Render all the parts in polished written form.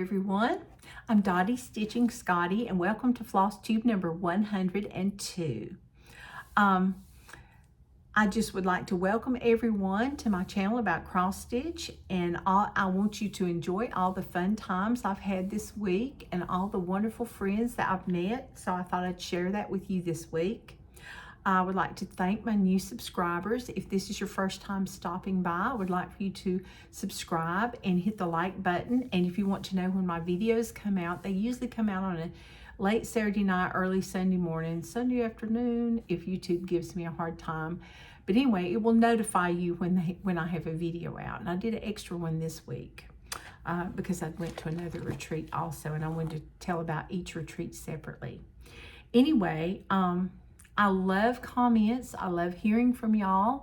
everyone. I'm Dottie Stitching Scotty and welcome to Flosstube number 102. I just would like to welcome everyone to my channel about cross stitch, and I want you to enjoy all the fun times I've had this week and all the wonderful friends that I've met, so I thought I'd share that with you this week. I would like to thank my new subscribers. If this is your first time stopping by, I would like for you to subscribe and hit the like button. And if you want to know when my videos come out, they usually come out on a late Saturday night, early Sunday morning, Sunday afternoon, if YouTube gives me a hard time. But anyway, it will notify you when I have a video out. And I did an extra one this week because I went to another retreat also, and I wanted to tell about each retreat separately. Anyway, I love comments. I love hearing from y'all.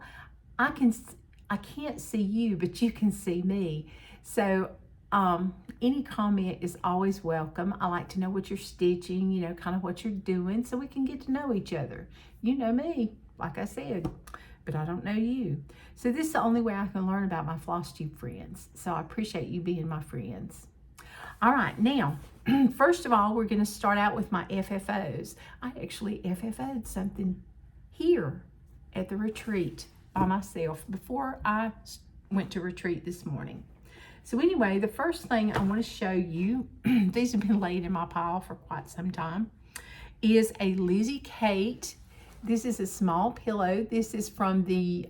I can't see you, but you can see me. So any comment is always welcome. I like to know what you're stitching, you know, kind of what you're doing, so we can get to know each other. You know me, like I said, but I don't know you. So this is the only way I can learn about my Flosstube friends. So I appreciate you being my friends. All right, now, first of all, we're going to start out with my FFOs. I actually FFO'd something here at the retreat by myself before I went to retreat this morning. So anyway, the first thing I want to show you, these have been laid in my pile for quite some time, is a Lizzie Kate. This is a small pillow. This is from the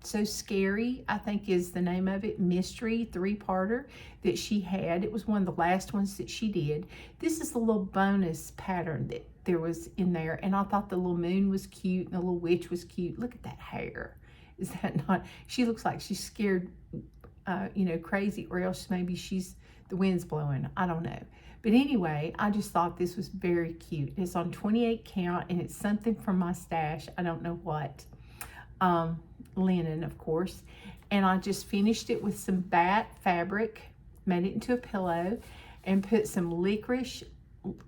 So Scary, I think is the name of it, mystery 3-parter that she had. It was one of the last ones that she did. This is the little bonus pattern that there was in there, and I thought the little moon was cute and the little witch was cute. Look at that hair. Is that not? She looks like she's scared, you know, crazy, or else maybe the wind's blowing. I don't know. But anyway, I just thought this was very cute. It's on 28 count, and it's something from my stash. I don't know what. Linen, of course. And I just finished it with some batt fabric, made it into a pillow, and put some licorice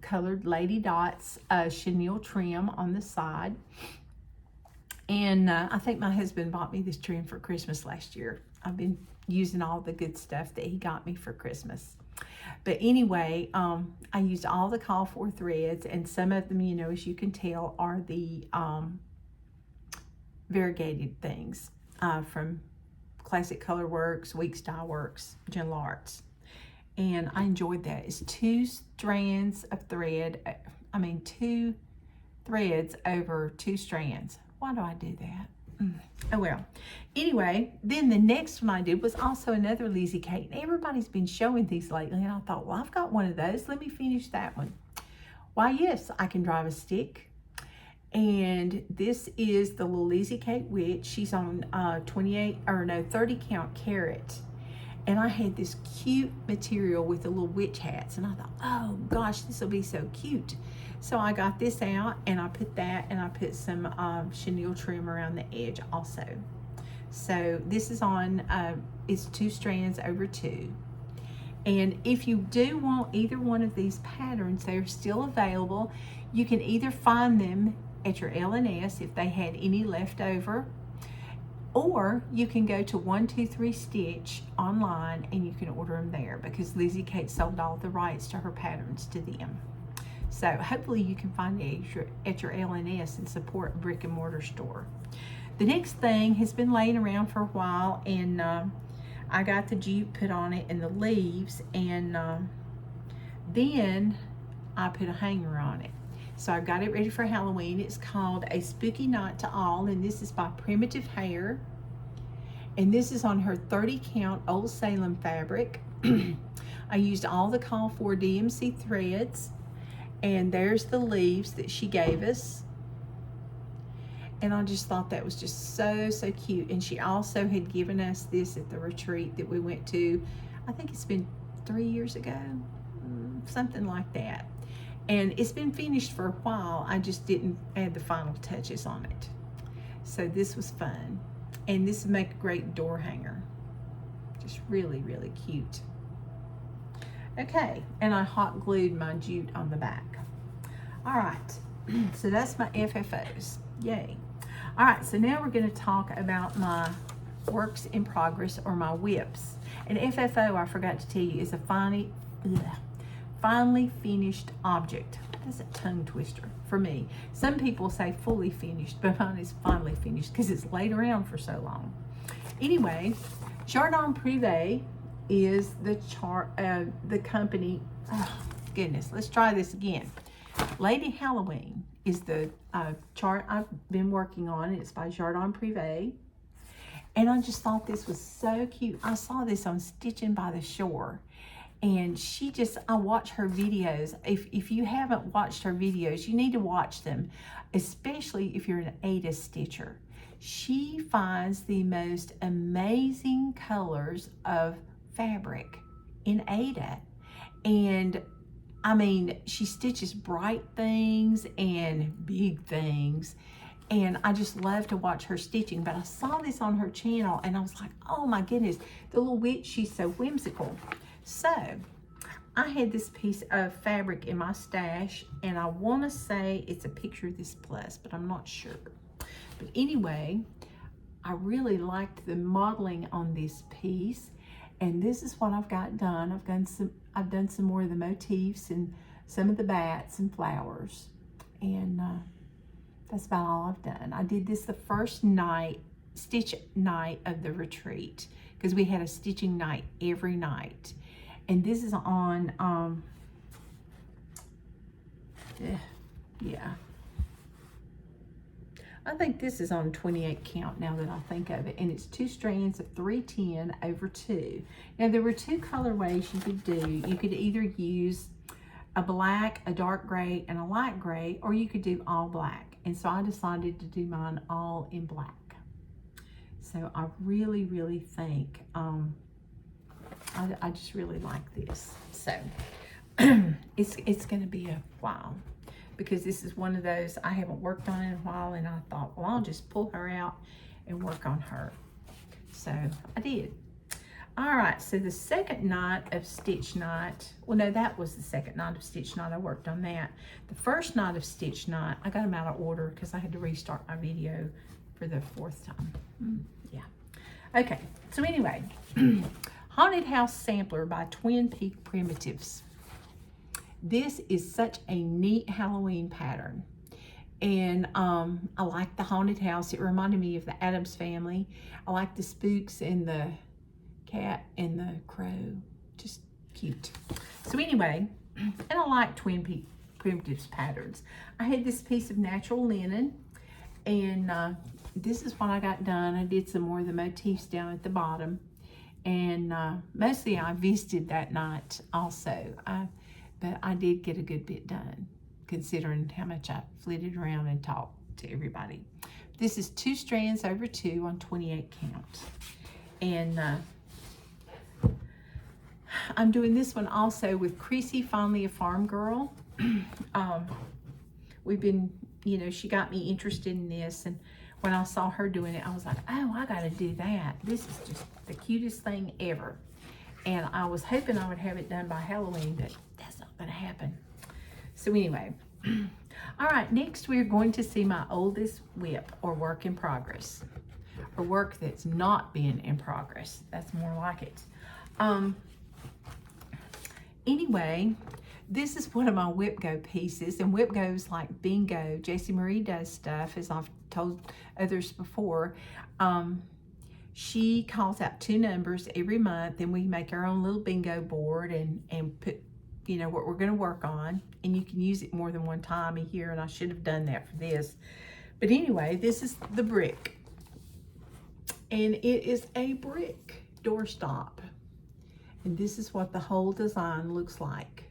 colored lady dots chenille trim on the side. And I think my husband bought me this trim for Christmas last year. I've been using all the good stuff that he got me for Christmas. But anyway, I used all the call for threads, and some of them, you know, as you can tell, are the variegated things from Classic Color Works, Weeks Dye Works, Gentle Arts. And I enjoyed that. It's 2 strands of thread. I mean, 2 threads over 2 strands. Why do I do that? Oh well. Anyway, then the next one I did was also another Lizzie Kate. Everybody's been showing these lately, and I thought, well, I've got one of those. Let me finish that one. Why, yes, I can drive a stick. And this is the little Lizzie Kate witch. She's on 30 count carrot. And I had this cute material with the little witch hats, and I thought, oh gosh, this will be so cute. So I got this out, and I put that, and I put some chenille trim around the edge also. So this is on, it's 2 strands over 2. And if you do want either one of these patterns, they're still available. You can either find them at your L&S if they had any left over, or you can go to 123 Stitch online and you can order them there, because Lizzie Kate sold all the rights to her patterns to them. So hopefully you can find it at your L&S and support a brick and mortar store. The next thing has been laying around for a while, and I got the jute put on it and the leaves, and then I put a hanger on it. So I've got it ready for Halloween. It's called A Spooky Night to All, and this is by Primitive Hair. And this is on her 30 count Old Salem fabric. I used all the call for DMC threads, and there's the leaves that she gave us. And I just thought that was just so cute. And she also had given us this at the retreat that we went to. I think it's been 3 years ago, something like that. And it's been finished for a while. I just didn't add the final touches on it. So this was fun. And this would make a great door hanger. Just really cute. Okay, and I hot glued my jute on the back. All right, so that's my FFOs. Yay. All right, so now we're going to talk about my works in progress, or my WIPs. And FFO, I forgot to tell you, is a finally finished object. That's a tongue twister for me. Some people say fully finished, but mine is finally finished because it's laid around for so long. Anyway, Jardin Prive is the company. Oh, goodness, let's try this again. Lady Halloween is the chart I've been working on. It's by Jardin Prive. And I just thought this was so cute. I saw this on Stitching by the Shore. And I watch her videos. If you haven't watched her videos, you need to watch them, especially if you're an Ada stitcher. She finds the most amazing colors of fabric in Ada. And I mean, she stitches bright things and big things. And I just love to watch her stitching. But I saw this on her channel and I was like, oh my goodness, the little witch, she's so whimsical. So I had this piece of fabric in my stash, and I want to say it's a picture of this plus, but I'm not sure. But anyway, I really liked the modeling on this piece, and this is what I've got done. I've done some more of the motifs and some of the bats and flowers, and that's about all I've done. I did this the first stitch night of the retreat, because we had a stitching night every night. And this is on, yeah. I think this is on 28 count now that I think of it. And it's 2 strands of 310 over 2. Now there were 2 colorways you could do. You could either use a black, a dark gray, and a light gray, or you could do all black. And so I decided to do mine all in black. So I really, really think, I just really like this. So it's going to be a while, because this is one of those I haven't worked on in a while, and I thought, well, I'll just pull her out and work on her. So I did. All right, so the second night of Stitch Night, well, no, that was the second night of Stitch Night. I worked on that. The first night of Stitch Night, I got them out of order because I had to restart my video for the 4th time. Yeah. Okay, so anyway, Haunted House Sampler by Twin Peak Primitives. This is such a neat Halloween pattern. And I like the haunted house. It reminded me of the Addams Family. I like the spooks and the cat and the crow. Just cute. So anyway, and I like Twin Peak Primitives patterns. I had this piece of natural linen, and this is what I got done. I did some more of the motifs down at the bottom. And mostly I visited that night also. But I did get a good bit done, considering how much I flitted around and talked to everybody. This is 2 strands over 2 on 28 count. And I'm doing this one also with Creasy, Finally a Farm Girl. We've been, she got me interested in this, and when I saw her doing it, I was like, oh, I gotta do that. This is just the cutest thing ever. And I was hoping I would have it done by Halloween, but that's not gonna happen. So anyway, all right, next we're going to see my oldest WIP, or work in progress, or work that's not been in progress. That's more like it. Anyway, this is one of my WIPGO pieces, and WIPGO is like bingo. Jessie Marie does stuff, as I've told others before. She calls out 2 numbers every month, and we make our own little bingo board and put, what we're going to work on. And you can use it more than one time a year, and I should have done that for this. But anyway, this is the brick. And it is a brick doorstop. And this is what the whole design looks like.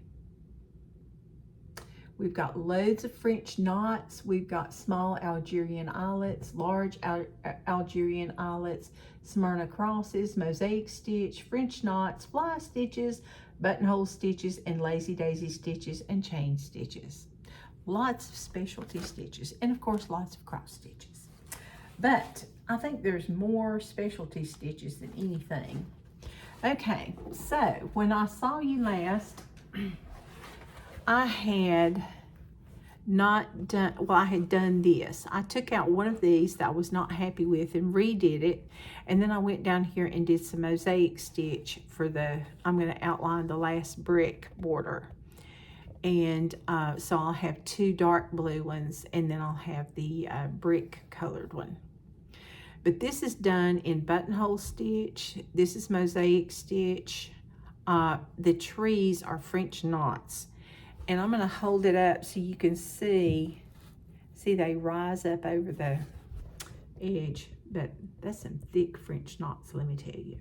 We've got loads of French knots. We've got small Algerian eyelets, large Algerian eyelets, Smyrna crosses, mosaic stitch, French knots, fly stitches, buttonhole stitches, and lazy daisy stitches and chain stitches. Lots of specialty stitches, and of course lots of cross stitches. But I think there's more specialty stitches than anything. Okay, so when I saw you last, I had not done, well, I had done this. I took out one of these that I was not happy with and redid it. And then I went down here and did some mosaic stitch for I'm going to outline the last brick border. And so I'll have two dark blue ones, and then I'll have the brick colored one. But this is done in buttonhole stitch. This is mosaic stitch. The trees are French knots. And I'm going to hold it up so you can see they rise up over the edge. But that's some thick French knots, let me tell you.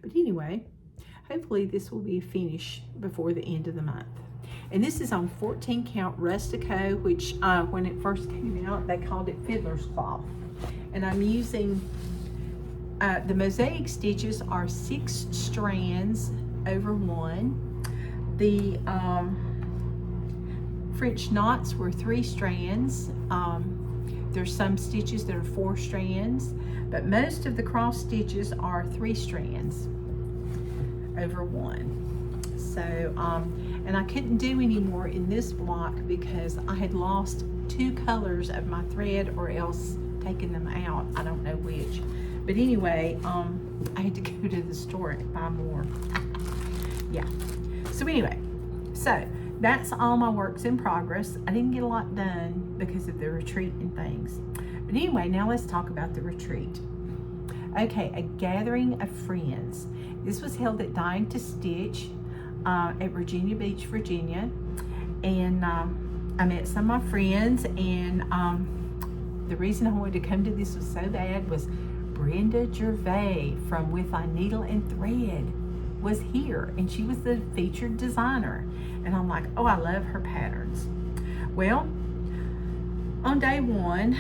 But anyway, hopefully this will be a finish before the end of the month. And this is on 14 count Rustico, which when it first came out, they called it fiddler's cloth. And I'm using, the mosaic stitches are 6 strands over 1. The French knots were 3 strands. There's some stitches that are 4 strands, but most of the cross stitches are 3 strands over 1. So, and I couldn't do any more in this block because I had lost 2 colors of my thread, or else taken them out. I don't know which. But anyway, I had to go to the store and buy more. Yeah. So anyway, so that's all my works in progress. I didn't get a lot done because of the retreat and things. But anyway, now let's talk about the retreat. Okay, a gathering of friends. This was held at Dying to Stitch at Virginia Beach, Virginia. And I met some of my friends, and the reason I wanted to come to this was so bad was Brenda Gervais from With a Needle and Thread was here, and she was the featured designer. And I'm like, oh, I love her patterns. Well, on day 1,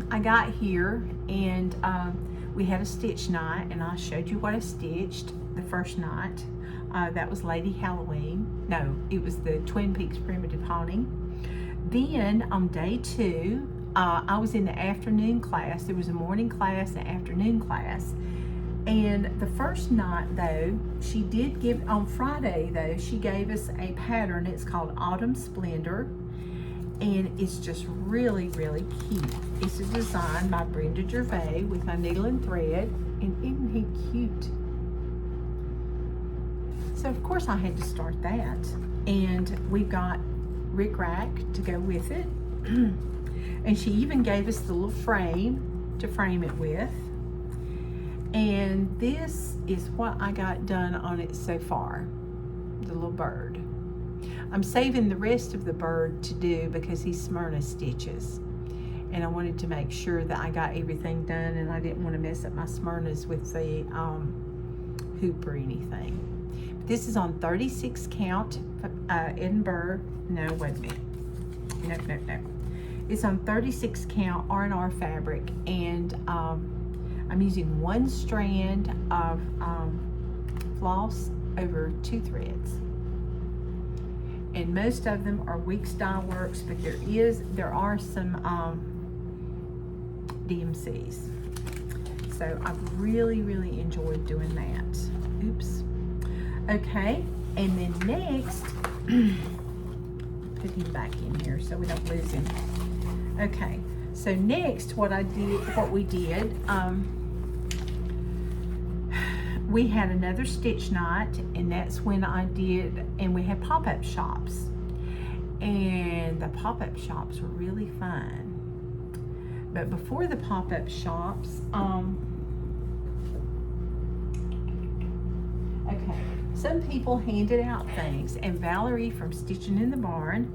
I got here, and we had a stitch night, and I showed you what I stitched the first night. That was Lady Halloween. No, it was the Twin Peaks Primitive Haunting. Then on day 2, I was in the afternoon class. There was a morning class and afternoon class. And the first night, though, she did give, on Friday, though, she gave us a pattern. It's called Autumn Splendor. And it's just really, really cute. It's a design by Brenda Gervais with my needle and thread. And isn't he cute? So, of course, I had to start that. And we've got rickrack to go with it. And she even gave us the little frame to frame it with. And this is what I got done on it so far, the little bird. I'm saving the rest of the bird to do because he's Smyrna stitches. And I wanted to make sure that I got everything done, and I didn't want to mess up my Smyrnas with the hoop or anything. But this is on 36 count Edinburgh. No, wait a minute. No. It's on 36 count R&R fabric, and I'm using 1 strand of floss over 2 threads. And most of them are weak style works, but there are some DMCs. So I've really, really enjoyed doing that. Oops. Okay, and then next, put him back in here so we don't lose him. Okay, so next what we did, we had another stitch night, and that's when and we had pop-up shops. And the pop-up shops were really fun. But before the pop-up shops, okay, some people handed out things, and Valerie from Stitching in the Barn,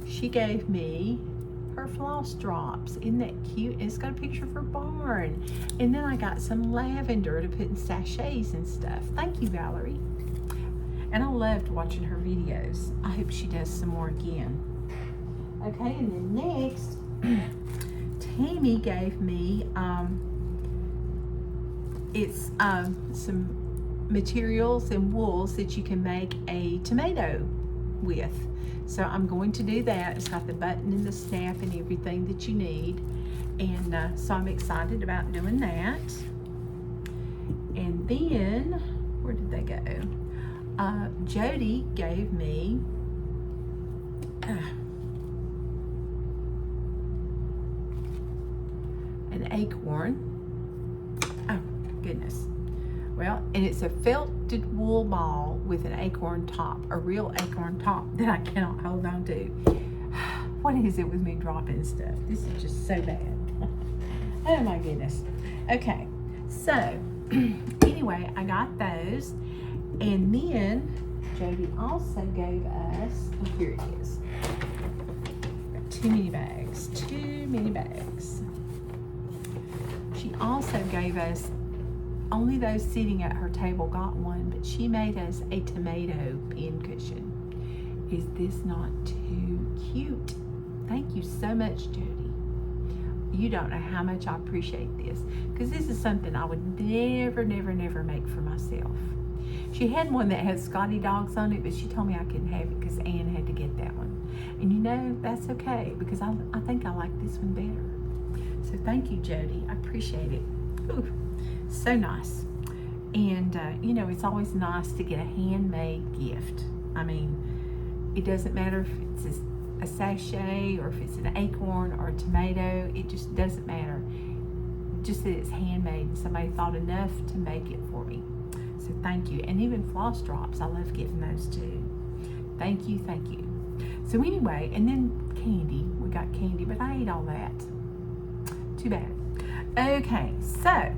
she gave me her floss drops. Isn't that cute? And it's got a picture of her barn. And then I got some lavender to put in sachets and stuff. Thank you, Valerie. And I loved watching her videos. I hope she does some more again. Okay, and then next, Tammy gave me some materials and wools that you can make a tomato with. So I'm going to do that. It's got the button and the snap and everything that you need. And so I'm excited about doing that. And then, where did they go? Jody gave me acorn. Oh, goodness. Well, and it's a felted wool ball with an acorn top, a real acorn top that I cannot hold on to. What is it with me dropping stuff? This is just so bad. Oh my goodness. Okay, so anyway, I got those, and then Jody also gave us, oh, here it is. Got too many bags, too many bags. She also gave us, only those sitting at her table got one, but she made us a tomato pin cushion. Is this not too cute? Thank you so much, Jody. You don't know how much I appreciate this, because this is something I would never, never, never make for myself. She had one that had Scotty dogs on it, but she told me I couldn't have it because Ann had to get that one. And you know, that's okay, because I think I like this one better. So thank you, Jody. I appreciate it. Ooh, so nice. And you know, it's always nice to get a handmade gift. I mean, it doesn't matter if it's a sachet or if it's an acorn or a tomato, it just doesn't matter. Just that it's handmade and somebody thought enough to make it for me. So thank you. And even floss drops, I love getting those too. Thank you, thank you. So anyway, and then candy, we got candy, but I ate all that. Too bad. Okay, so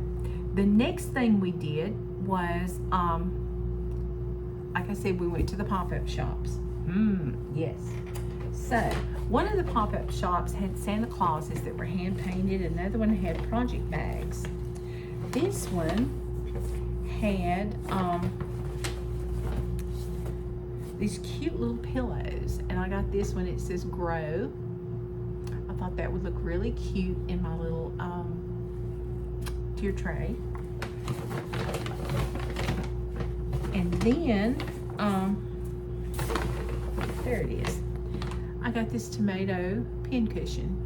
the next thing we did was, like I said, we went to the pop-up shops. Yes. So, one of the pop-up shops had Santa Clauses that were hand-painted. Another one had project bags. This one had these cute little pillows. And I got this one, it says Grow. I thought that would look really cute in my little tier tray. And then, there it is. I got this tomato pin cushion.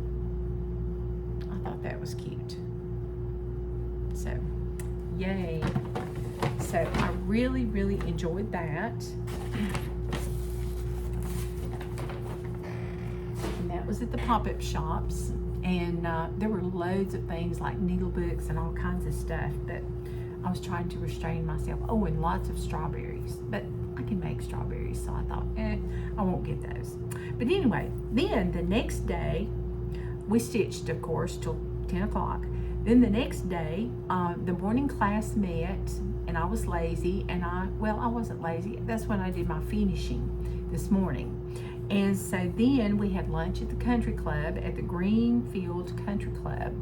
I thought that was cute. So, yay. So, I really, really enjoyed that. And that was at the pop-up shops. And there were loads of things like needle books and all kinds of stuff, but I was trying to restrain myself. Oh, and lots of strawberries. But I can make strawberries, so I thought, I won't get those. But anyway, then the next day, we stitched, of course, till 10 o'clock. Then the next day, the morning class met, and I was lazy, and I wasn't lazy. That's when I did my finishing this morning. And so then we had lunch at the country club, at the Greenfield Country Club.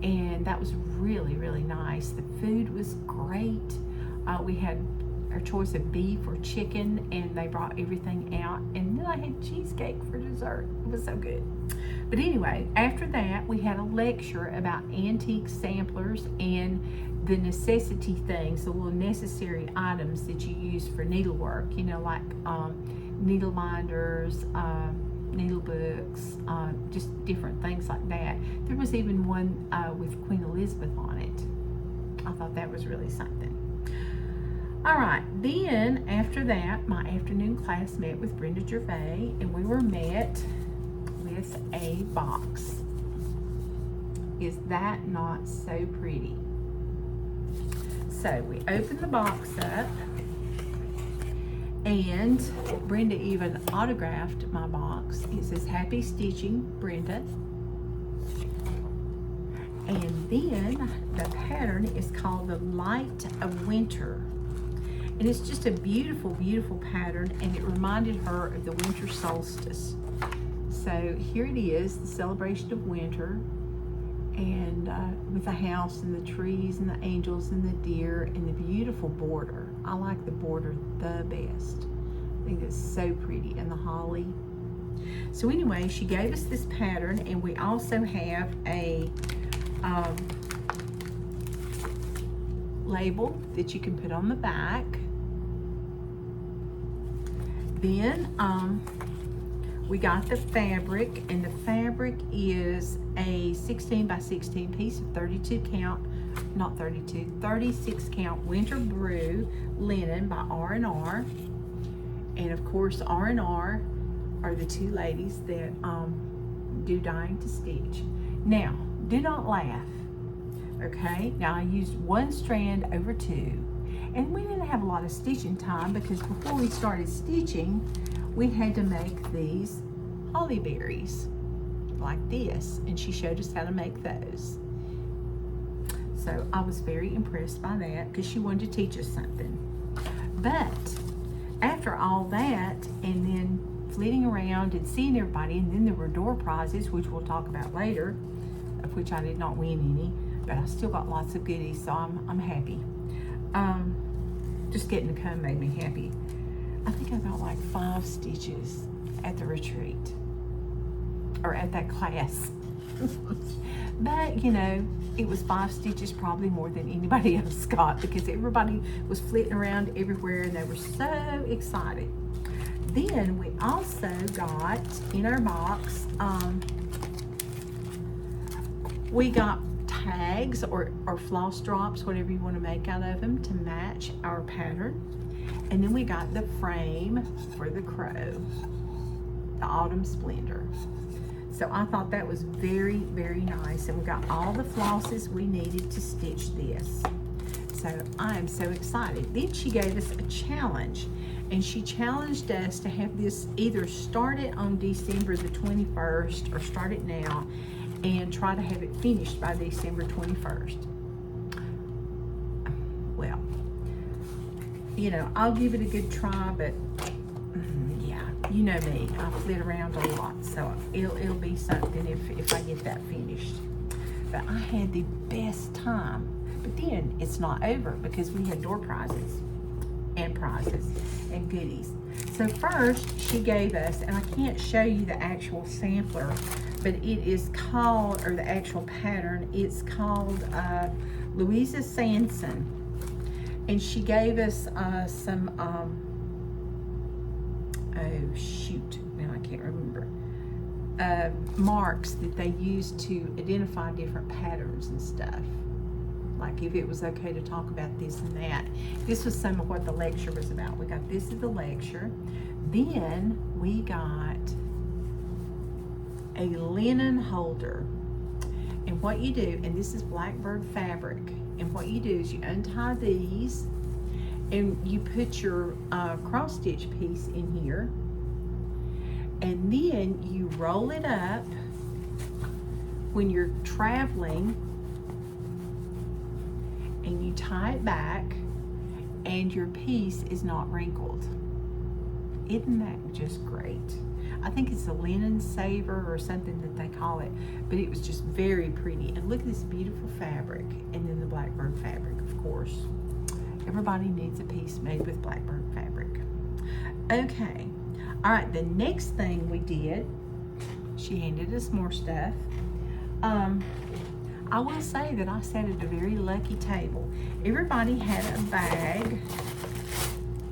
And that was really, really nice. The food was great. We had our choice of beef or chicken, and they brought everything out. And then I had cheesecake for dessert. It was so good. But anyway, after that, we had a lecture about antique samplers and the necessity things, the little necessary items that you use for needlework, you know, like needle minders, needle books, just different things like that. There was even one with Queen Elizabeth on it. I thought that was really something. All right, then after that, my afternoon class met with Brenda Gervais, and we were met with a box. Is that not so pretty? So we opened the box up, and Brenda even autographed my box. It says, "Happy Stitching, Brenda." And then the pattern is called the Light of Winter. And it's just a beautiful, beautiful pattern, and it reminded her of the winter solstice. So here it is, the celebration of winter, and with the house and the trees and the angels and the deer and the beautiful border. I like the border the best. I think it's so pretty, and the holly. So anyway, she gave us this pattern, and we also have a label that you can put on the back. Then we got the fabric, and the fabric is a 16 by 16 piece of 32 count, not 32, 36 count winter brew linen by R&R. And of course, R&R are the two ladies that do Dying to Stitch. Now, do not laugh, Okay, now I used 1 strand over 2, and we didn't have a lot of stitching time because before we started stitching, we had to make these holly berries like this, and she showed us how to make those. So I was very impressed by that because she wanted to teach us something. But after all that, and then flitting around and seeing everybody, and then there were door prizes, which we'll talk about later, of which I did not win any, but I still got lots of goodies, so I'm happy. Just getting to come made me happy. I think I got like 5 stitches at the retreat, or at that class. But you know, it was 5 stitches probably more than anybody else got because everybody was flitting around everywhere and they were so excited. Then we also got in our box, we got tags or floss drops, whatever you want to make out of them, to match our pattern. And then we got the frame for the crow, the Autumn Splendor. So I thought that was very, very nice. And we got all the flosses we needed to stitch this. So I am so excited. Then she gave us a challenge, and she challenged us to have this either start it on December the 21st or start it now and try to have it finished by December 21st. Well, you know, I'll give it a good try, but yeah, you know me, I flit around a lot, so it'll be something if I get that finished. But I had the best time. But then it's not over because we had door prizes and goodies. So first she gave us, and I can't show you the actual sampler, but it is called, or the actual pattern, it's called Louisa Sanson. And she gave us some, oh shoot, now I can't remember, marks that they use to identify different patterns and stuff. Like if it was okay to talk about this and that. This was some of what the lecture was about. We got this as the lecture. Then we got a linen holder. And what you do, and this is Blackbird fabric, and what you do is you untie these and you put your cross stitch piece in here, and then you roll it up when you're traveling, and you tie it back, and your piece is not wrinkled. Isn't that just great? I think it's a linen saver or something that they call it, but it was just very pretty. And look at this beautiful fabric, and then the Blackbird fabric, of course. Everybody needs a piece made with Blackbird fabric. Okay, all right, the next thing we did, she handed us more stuff. I will say that I sat at a very lucky table. Everybody had a bag,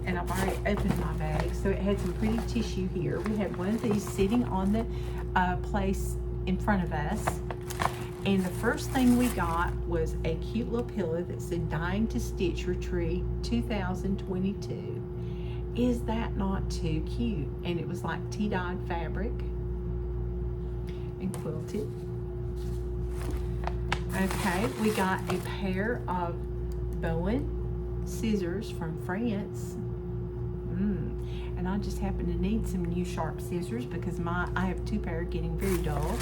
and I've already opened my bag, so it had some pretty tissue here. We had one of these sitting on the place in front of us, and the first thing we got was a cute little pillow that said Dying to Stitch Retreat 2022. Is that not too cute? And it was like tea-dyed fabric and quilted. Okay, we got a pair of Bowen scissors from France. And I just happen to need some new sharp scissors because I have 2 pair getting very dull.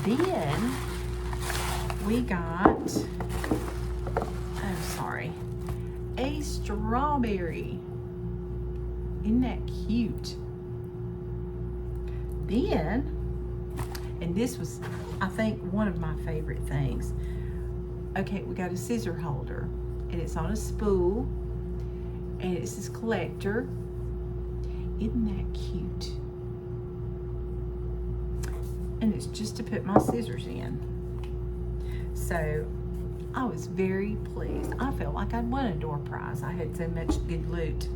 Then we got, a strawberry. Isn't that cute? Then, and this was, I think, one of my favorite things. Okay, we got a scissor holder, and it's on a spool, and it's this collector. Isn't that cute? And it's just to put my scissors in. So I was very pleased. I felt like I'd won a door prize. I had so much good loot.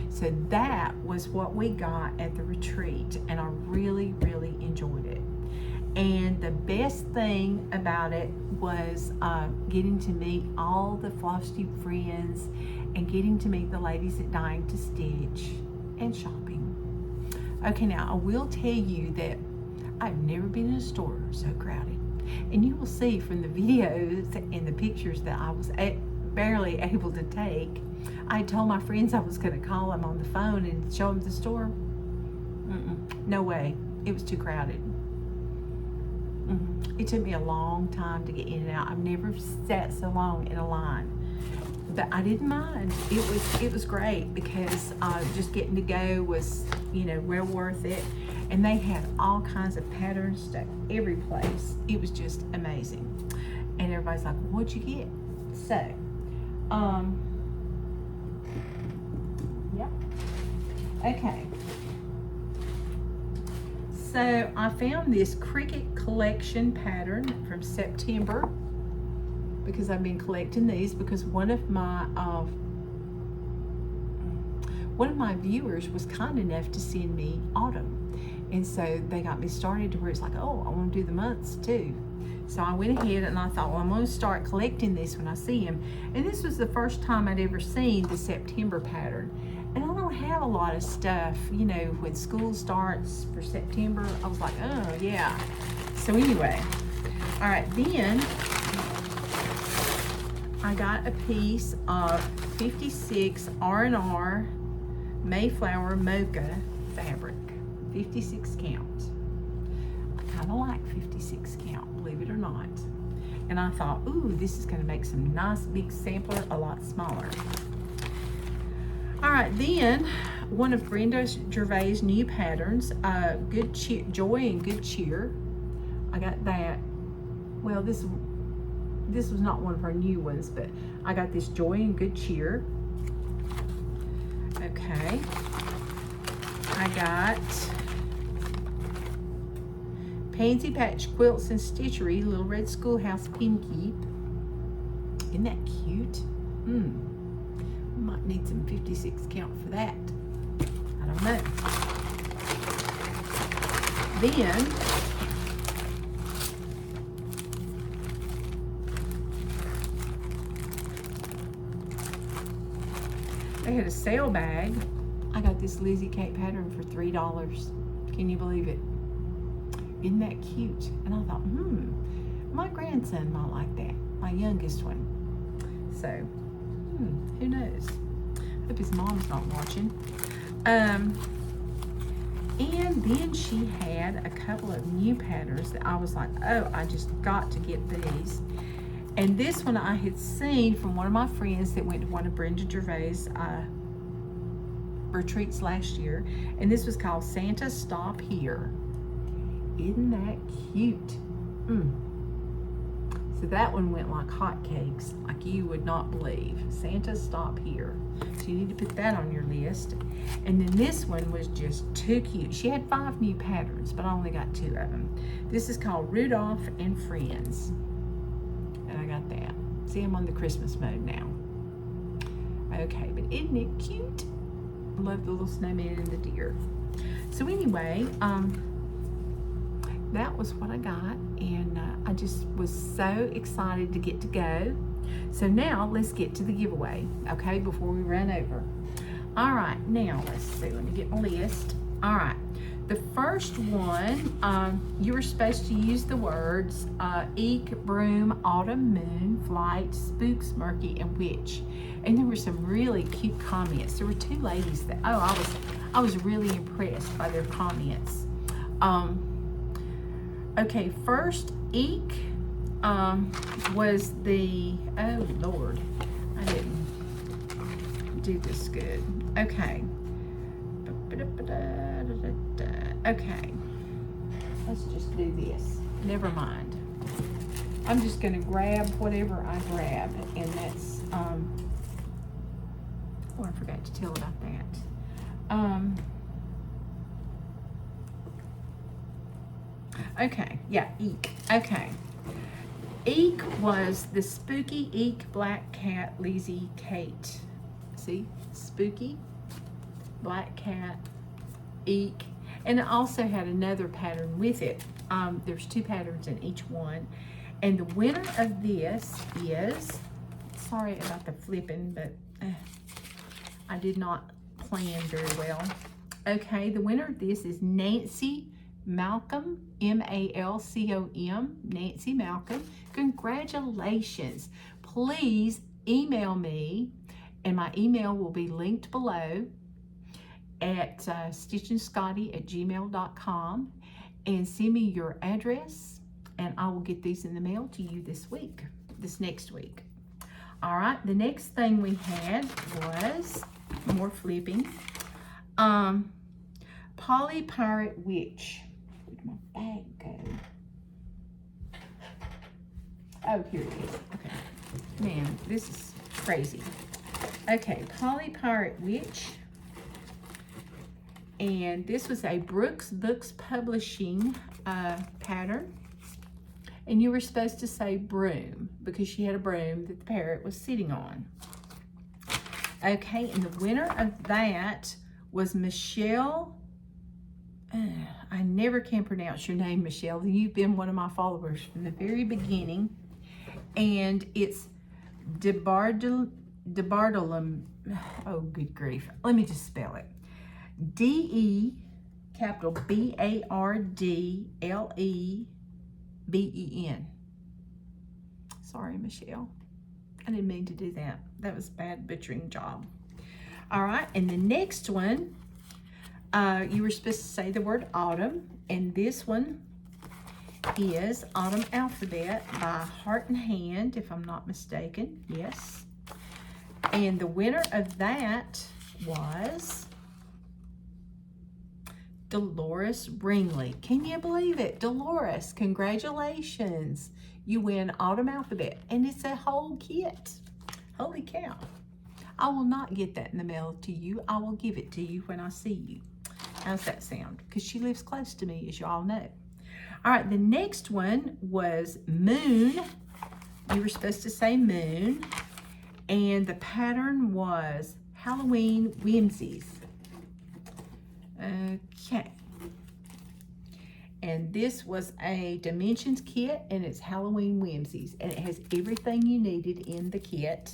So that was what we got at the retreat, and I really, really enjoyed it. And the best thing about it was getting to meet all the Flosstube friends and getting to meet the ladies at Dying to Stitch and shopping. Okay, now I will tell you that I've never been in a store so crowded. And you will see from the videos and the pictures pictures that I was barely able to take. I told my friends I was going to call them on the phone and show them the store. No way. It was too crowded. It took me a long time to get in and out. I've never sat so long in a line, but I didn't mind. It was great because just getting to go was, you know, well worth it. And they had all kinds of patterns stuck every place. It was just amazing. And everybody's like, what'd you get? So, yeah. Okay. So I found this Cricut collection pattern from September because I've been collecting these because one of my viewers was kind enough to send me autumn. And so they got me started to where it's like, oh, I want to do the months too. So I went ahead and I thought, well, I'm going to start collecting this when I see them. And this was the first time I'd ever seen the September pattern. And I don't have a lot of stuff, you know, when school starts for September. I was like, oh, yeah. So anyway, all right, then I got a piece of 56 R&R Mayflower Mocha fabric, 56 count. I kind of like 56 count, believe it or not. And I thought, ooh, this is going to make some nice big sampler a lot smaller. All right, then one of Brenda Gervais' new patterns, Good Cheer, Joy and Good Cheer. I got that. Well, this was not one of her new ones, but I got this Joy and Good Cheer. Okay. I got Pansy Patch Quilts and Stitchery, Little Red Schoolhouse Pin Keep. Isn't that cute? Might need some 56 count for that. I don't know. Then they had a sale bag. I got this Lizzie Kate pattern for $3. Can you believe it? Isn't that cute? And I thought, my grandson might like that, my youngest one. So, who knows? Hope his mom's not watching. And then she had a couple of new patterns that I was like, oh, I just got to get these. And this one I had seen from one of my friends that went to one of Brenda Gervais' retreats last year. And this was called Santa Stop Here. Isn't that cute? So that one went like hotcakes, like you would not believe. Santa Stop Here. So you need to put that on your list. And then this one was just too cute. She had 5 new patterns, but I only got 2 of them. This is called Rudolph and Friends. And I got that. See, I'm on the Christmas mode now. Okay, but isn't it cute? I love the little snowman and the deer. So anyway, that was what I got, and I just was so excited to get to go. So now let's get to the giveaway, okay, before we run over. All right, now let's see, let me get my list. All right, the first one, you were supposed to use the words Eek, Broom, Autumn, Moon, Flight, Spooks, Murky, and Witch. And there were some really cute comments. There were 2 ladies that, I was really impressed by their comments. Okay, first, Eek was the, oh Lord, I didn't do this good. Okay. Okay, let's just do this. Never mind. I'm just gonna grab whatever I grab, and that's, oh, I forgot to tell about that. Okay, yeah, Eek. Okay. Eek was the Spooky Eek Black Cat Lizzie Kate. See? Spooky Black Cat Eek. And it also had another pattern with it. There's 2 patterns in each one. And the winner of this is, sorry about the flipping, but I did not plan very well. Okay, the winner of this is Nancy Malcolm, M-A-L-C-O-M, Nancy Malcolm. Congratulations. Please email me, and my email will be linked below at stitchandscotty@gmail.com, and send me your address, and I will get these in the mail to you this next week. All right, the next thing we had was more flipping. Polly Pirate Witch. Where'd my bag go? Oh, here it is. Okay. Man, this is crazy. Okay, Polly Pirate Witch. And this was a Brooks Books Publishing pattern. And you were supposed to say broom because she had a broom that the parrot was sitting on. Okay, and the winner of that was Michelle. I never can pronounce your name, Michelle. You've been one of my followers from the very beginning. And it's DeBartolome. Oh, good grief. Let me just spell it. D-E, capital B-A-R-D-L-E-B-E-N. Sorry, Michelle. I didn't mean to do that. That was a bad butchering job. All right, and the next one, you were supposed to say the word autumn, and this one is Autumn Alphabet by Heart and Hand, if I'm not mistaken. Yes. And the winner of that was Dolores Bringley. Can you believe it? Dolores, congratulations. You win Autumn Alphabet, and it's a whole kit. Holy cow. I will not get that in the mail to you. I will give it to you when I see you. How's that sound? Because she lives close to me, as you all know. All right, the next one was Moon. You were supposed to say Moon. And the pattern was Halloween Whimsies. Okay. And this was a Dimensions kit, and it's Halloween Whimsies. And it has everything you needed in the kit.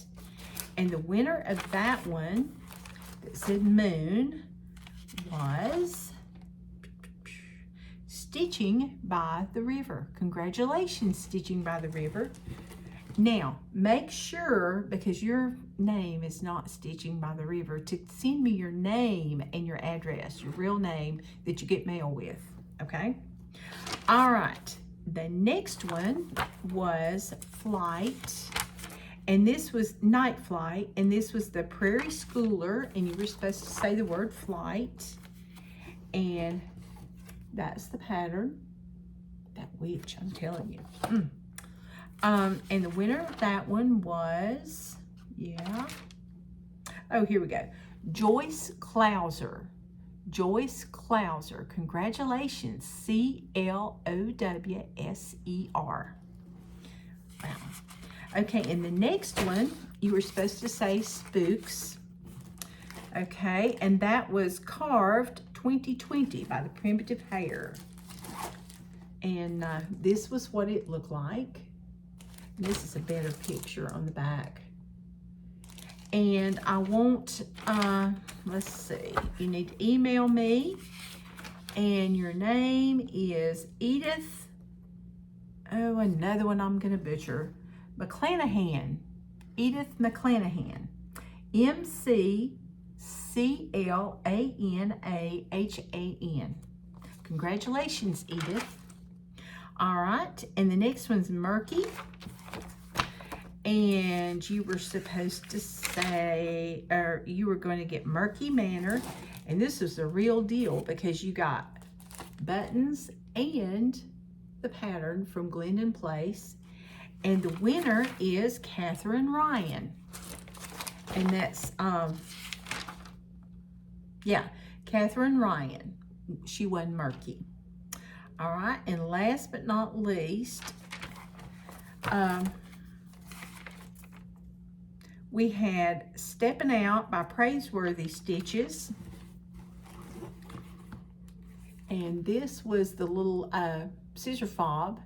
And the winner of that one that said Moon was Stitching by the River. Congratulations, Stitching by the River. Now, make sure, because your name is not Stitching by the River, to send me your name and your address, your real name that you get mail with, okay? All right, the next one was Flight, and this was Night Flight, and this was the Prairie Schooler, and you were supposed to say the word flight, and that's the pattern. That witch, I'm telling you. And the winner of that one was, oh, here we go. Joyce Clouser. Joyce Clouser. Congratulations. C-L-O-W-S-E-R. Wow. Okay, and the next one, you were supposed to say Spooks. Okay, and that was Carved 2020 by the Primitive Hair. And this was what it looked like. This is a better picture on the back. And I want, let's see, you need to email me. And your name is Edith, oh, another one I'm going to butcher, McClanahan. Edith McClanahan. M-C-C-L-A-N-A-H-A-N. Congratulations, Edith. All right, and the next one's Murky. And you were supposed to say, or you were going to get Murky Manor. And this is the real deal because you got buttons and the pattern from Glendon Place. And the winner is Catherine Ryan. And that's, Catherine Ryan. She won Murky. All right, and last but not least, we had Stepping Out by Praiseworthy Stitches. And this was the little scissor fob.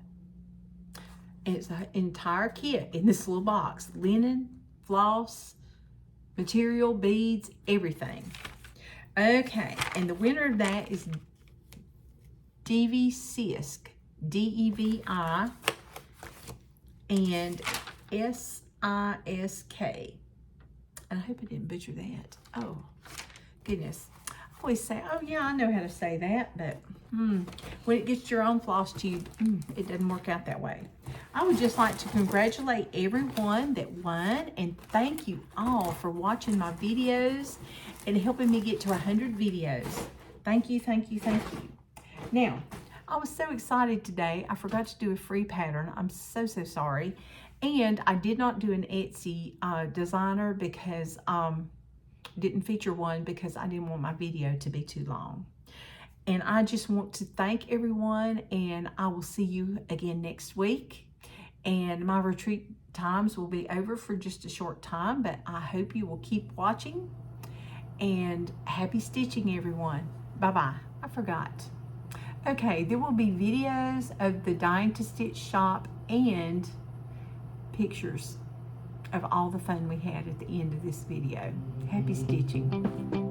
And it's an entire kit in this little box. Linen, floss, material, beads, everything. Okay, and the winner of that is Sisk, D-E-V-I, and S-I-S-K. And I hope I didn't butcher that. Oh, goodness. I always say, oh yeah, I know how to say that, but when it gets your own floss tube, it doesn't work out that way. I would just like to congratulate everyone that won, and thank you all for watching my videos and helping me get to 100 videos. Thank you, thank you, thank you. Now, I was so excited today. I forgot to do a free pattern. I'm so sorry. And I did not do an Etsy designer because didn't feature one because I didn't want my video to be too long. And I just want to thank everyone, and I will see you again next week. And my retreat times will be over for just a short time, but I hope you will keep watching. And happy stitching, everyone. Bye-bye. I forgot. Okay, there will be videos of the Dying to Stitch shop and pictures of all the fun we had at the end of this video. Happy stitching.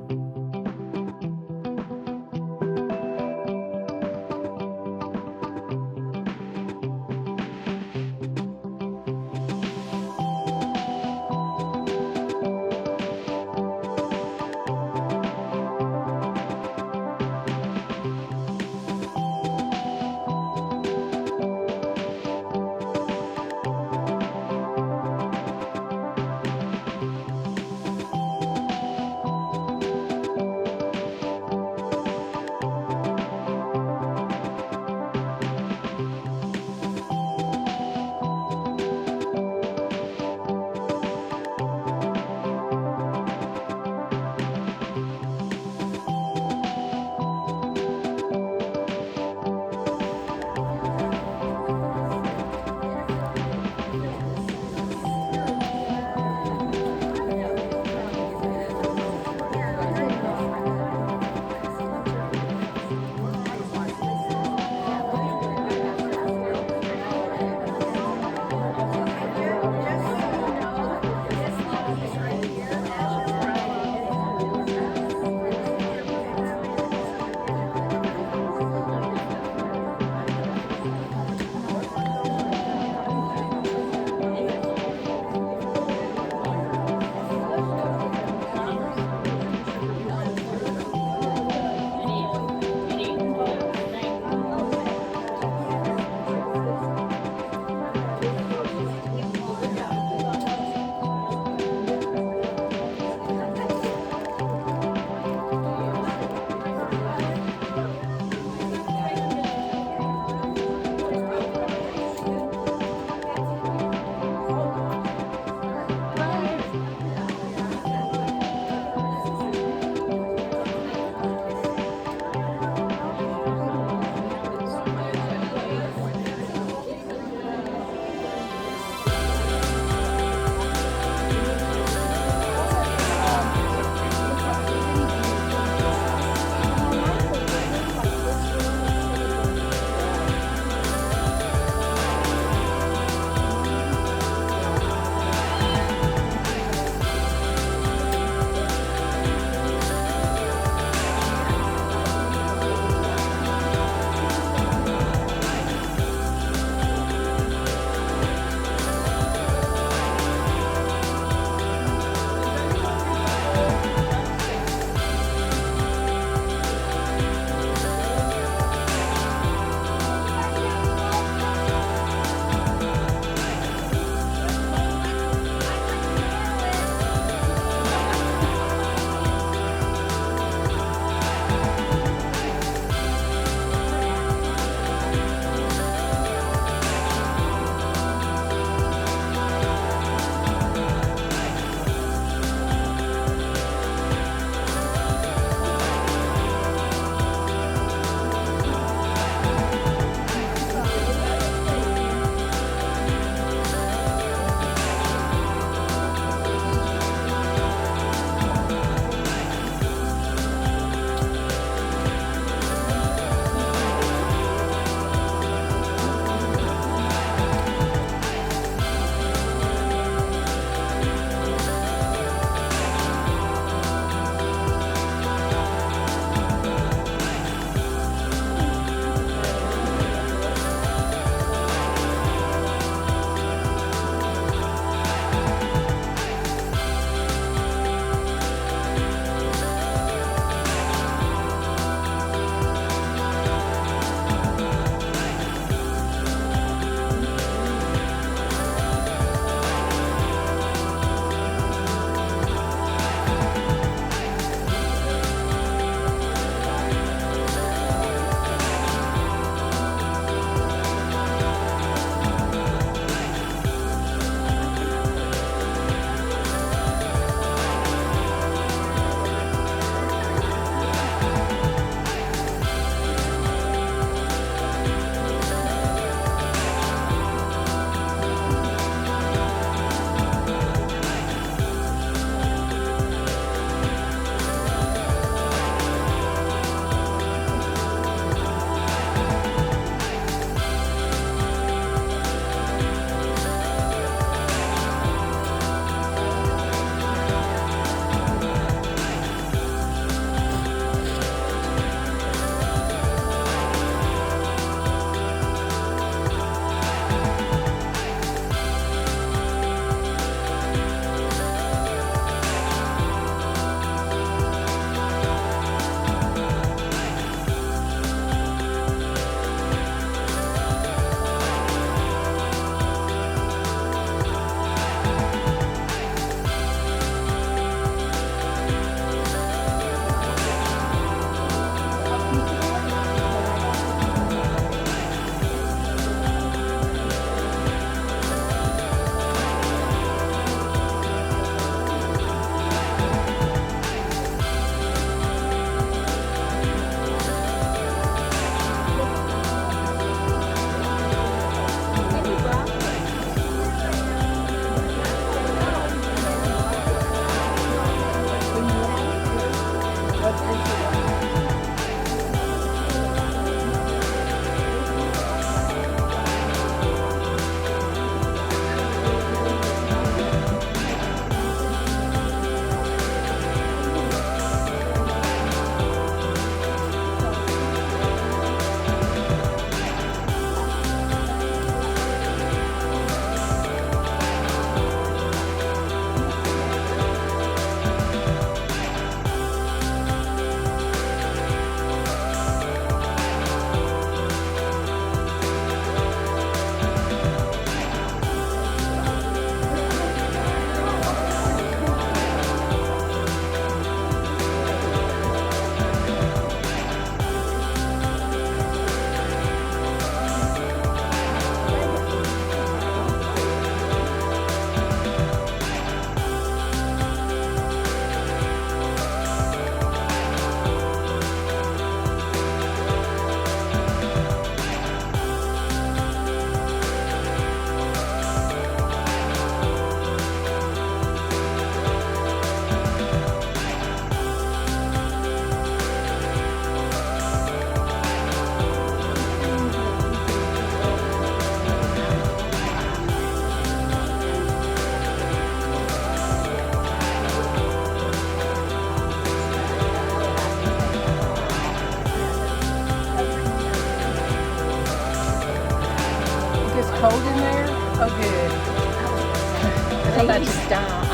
die.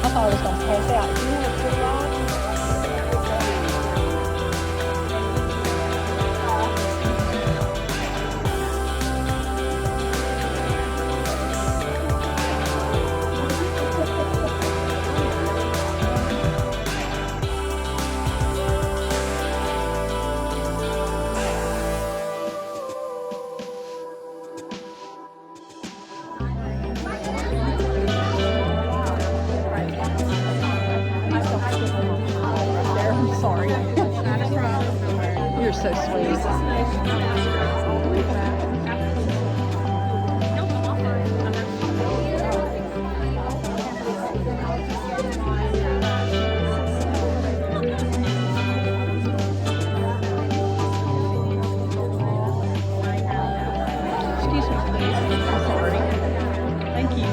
I thought I was going to pass out. Do you want to put it on? I'm sorry. You're so sweet. Excuse me, please. I'm sorry. Thank you.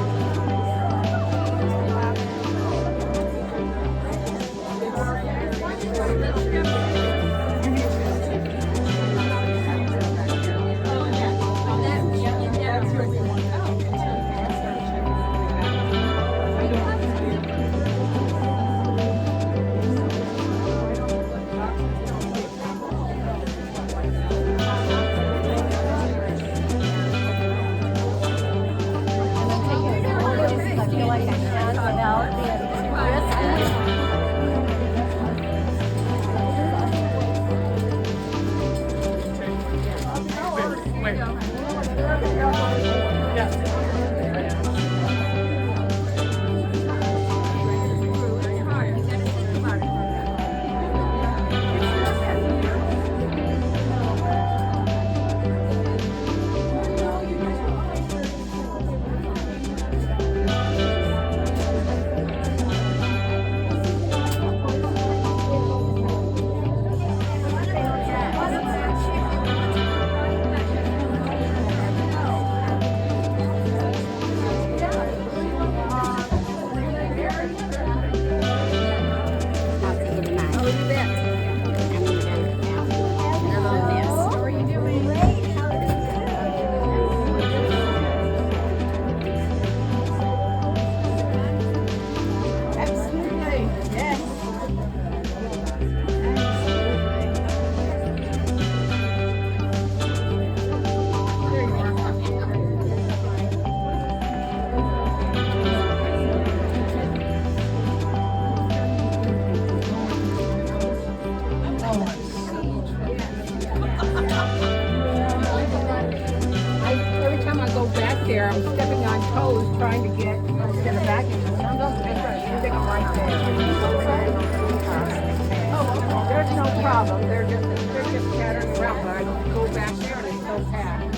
There, I'm stepping on toes trying to get a vacuum. Right there. There's no problem. They're just chattering around, but I go back there and it's so packed.